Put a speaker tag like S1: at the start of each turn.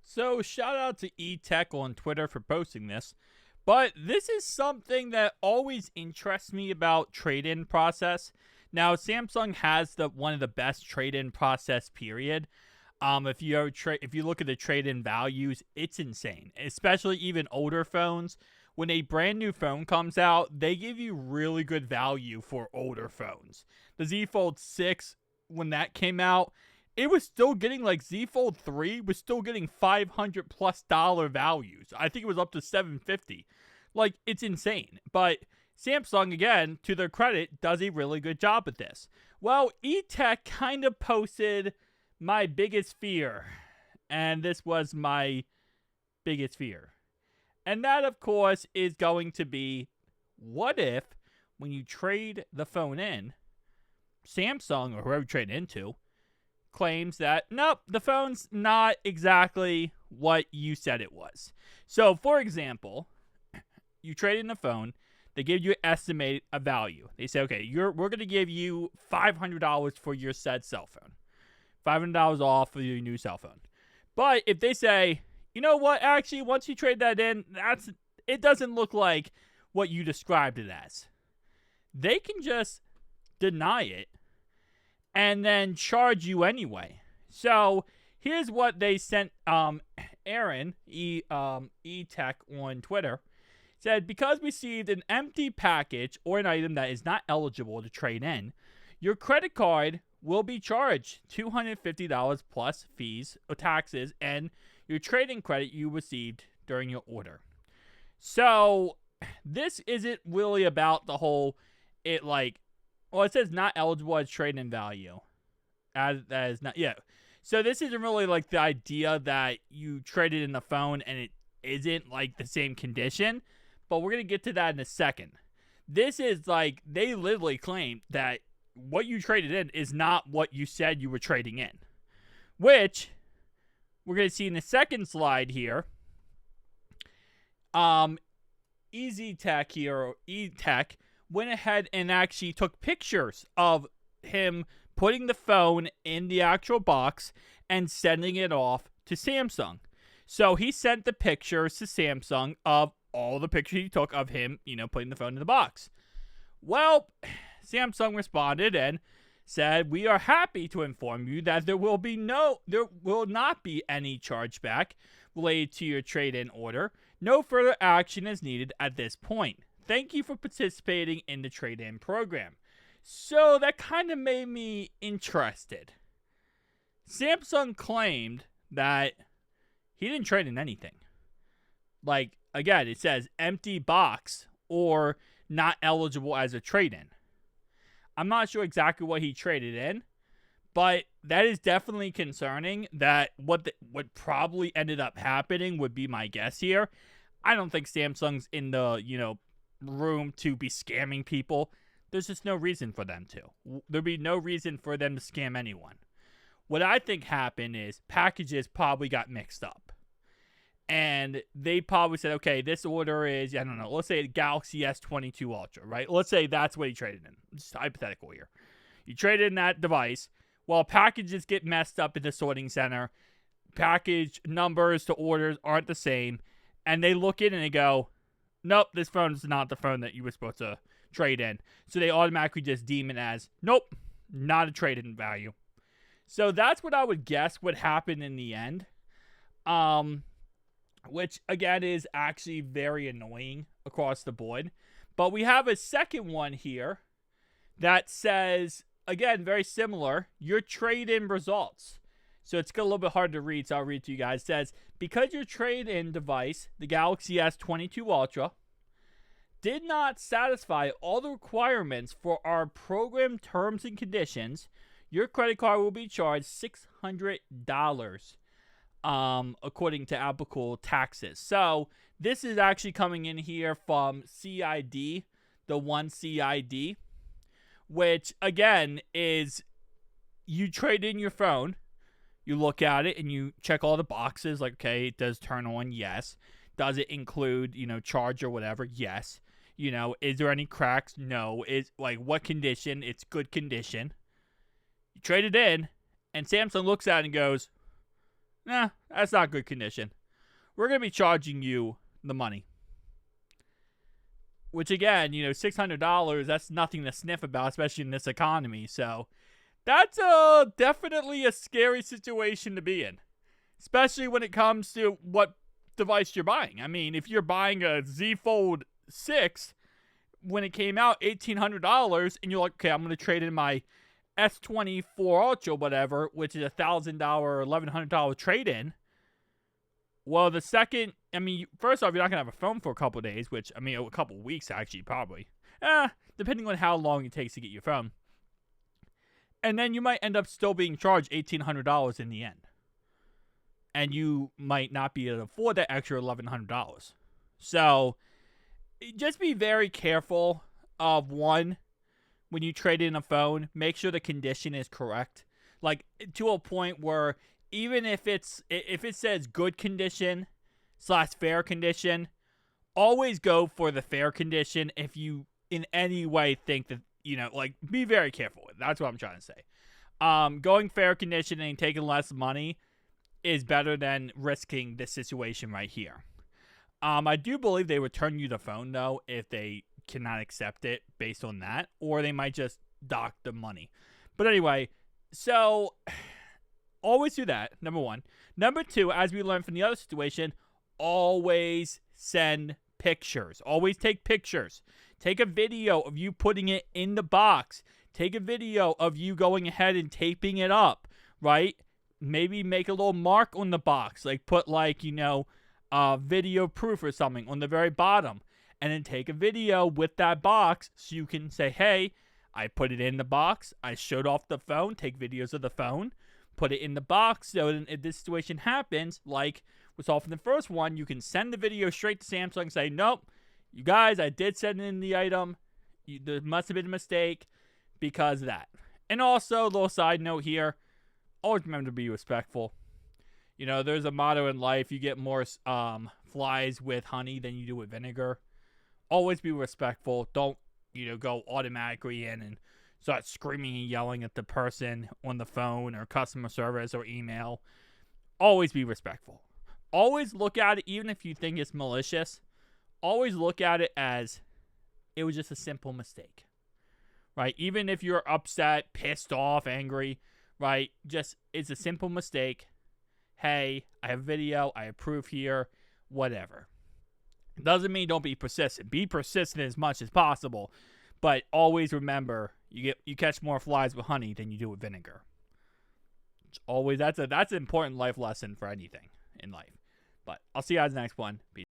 S1: So shout out to eTech on Twitter for posting this. But this is something that always interests me about trade-in process. Now, Samsung has the one of the best trade-in process period. If you look at the trade-in values, it's insane. Especially even older phones. When a brand new phone comes out, they give you really good value for older phones. The Z Fold 6, when that came out, it was still getting like Z Fold 3 was still getting $500 plus values. I think it was up to $750. Like, it's insane. But Samsung, again, to their credit, does a really good job at this. Well, eTech kind of posted my biggest fear. And this was my biggest fear. And that, of course, is going to be, what if, when you trade the phone in, Samsung, or whoever you trade into, claims that, nope, the phone's not exactly what you said it was. So, for example, you trade in the phone, they give you an estimated a value. They say, okay, we're going to give you $500 for your said cell phone. $500 off for your new cell phone. But if they say, you know what, actually, once you trade that in, it doesn't look like what you described it as. They can just deny it and then charge you anyway. So here's what they sent Aaron, eTech on Twitter, said, because we received an empty package or an item that is not eligible to trade in, your credit card will be charged $250 plus fees or taxes and your trading credit you received during your order. So this isn't really about the whole, it says not eligible as trade-in value. That is not, yeah. So this isn't really like the idea that you traded in the phone and it isn't like the same condition, but we're going to get to that in a second. This is like, they literally claim that what you traded in is not what you said you were trading in, which we're going to see in the second slide here. EasyTech here, or eTech, went ahead and actually took pictures of him putting the phone in the actual box and sending it off to Samsung. So he sent the pictures to Samsung of all the pictures he took of him, putting the phone in the box. Well, Samsung responded and said, we are happy to inform you that there will not be any chargeback related to your trade-in order. No further action is needed at this point. Thank you for participating in the trade-in program. So that kind of made me interested. Samsung claimed that he didn't trade in anything. Like, again, it says empty box or not eligible as a trade-in. I'm not sure exactly what he traded in, but that is definitely concerning. That what probably ended up happening would be my guess here. I don't think Samsung's in the, room to be scamming people. There's just no reason for them to. There'd be no reason for them to scam anyone. What I think happened is packages probably got mixed up. And they probably said, okay, this order is, I don't know, let's say a Galaxy S22 Ultra, right? Let's say that's what he traded in. Just hypothetical here. You traded in that device. Well, packages get messed up in the sorting center. Package numbers to orders aren't the same. And they look in and they go, nope, this phone is not the phone that you were supposed to trade in. So they automatically just deem it as, nope, not a trade-in value. So that's what I would guess would happen in the end. Which, again, is actually very annoying across the board. But we have a second one here that says, again, very similar, your trade-in results. So it's a little bit hard to read, so I'll read it to you guys. It says, because your trade-in device, the Galaxy S22 Ultra, did not satisfy all the requirements for our program terms and conditions, your credit card will be charged $600. According to applicable taxes. So this is actually coming in here from CID, the one CID, which again is you trade in your phone, you look at it and you check all the boxes like, okay, it does turn on, yes. Does it include, charge or whatever? Yes. Is there any cracks? No. Is like what condition? It's good condition. You trade it in and Samsung looks at it and goes, nah, that's not good condition. We're going to be charging you the money. Which again, $600, that's nothing to sniff about, especially in this economy. So that's definitely a scary situation to be in. Especially when it comes to what device you're buying. I mean, if you're buying a Z Fold 6, when it came out, $1,800, and you're like, okay, I'm going to trade in my S24 Ultra, whatever, which is $1,000, $1,100 trade-in. Well, the second, first off, you're not going to have a phone for a couple of days, which, a couple of weeks, actually, probably. Depending on how long it takes to get your phone. And then you might end up still being charged $1,800 in the end. And you might not be able to afford that extra $1,100. So, just be very careful of, one, when you trade in a phone, make sure the condition is correct. Like, to a point where even if it says good condition / fair condition, always go for the fair condition if you in any way think that, be very careful with it. That's what I'm trying to say. Going fair condition and taking less money is better than risking this situation right here. I do believe they return you the phone, though, if they cannot accept it based on that, or they might just dock the money. But anyway, so always do that, number one. Number two, as we learned from the other situation, always send pictures. Always take pictures. Take a video of you putting it in the box. Take a video of you going ahead and taping it up, right? Maybe make a little mark on the box, like put video proof or something on the very bottom. And then take a video with that box so you can say, hey, I put it in the box. I showed off the phone. Take videos of the phone. Put it in the box so that if this situation happens, like was off in the first one, you can send the video straight to Samsung and say, nope, you guys, I did send in the item. There must have been a mistake because of that. And also, a little side note here, always remember to be respectful. There's a motto in life, you get more flies with honey than you do with vinegar. Always be respectful. Don't, go automatically in and start screaming and yelling at the person on the phone or customer service or email. Always be respectful. Always look at it, even if you think it's malicious, always look at it as it was just a simple mistake, right? Even if you're upset, pissed off, angry, right? Just, it's a simple mistake. Hey, I have video, I have proof here, whatever. Doesn't mean don't be persistent. Be persistent as much as possible, but always remember, you catch more flies with honey than you do with vinegar. It's always, that's an important life lesson for anything in life. But I'll see you guys in the next one. Peace.